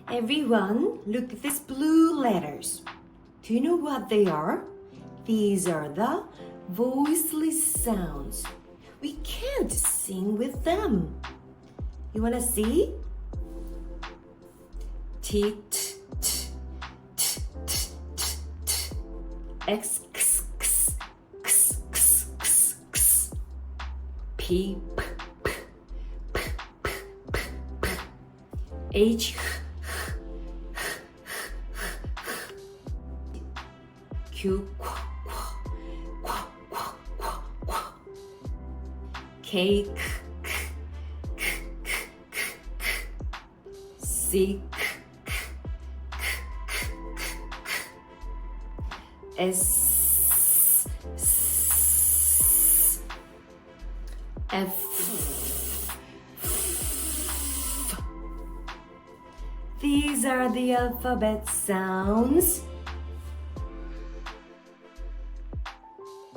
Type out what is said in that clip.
Everyone, look at these blue letters. Do you know what they are? These are the voiceless sounds. We can't sing with them. You wanna see? T, t, t, t, t, t, t. X, x, x, x, x, x, x. P, p, p, p, p, p, p. H, Q, qu, qu, qu, qu, qu, qu. K, k, k, k, k, k, k. C, k, k, k, k, k, k. S, S, F, F. These are the alphabet sounds.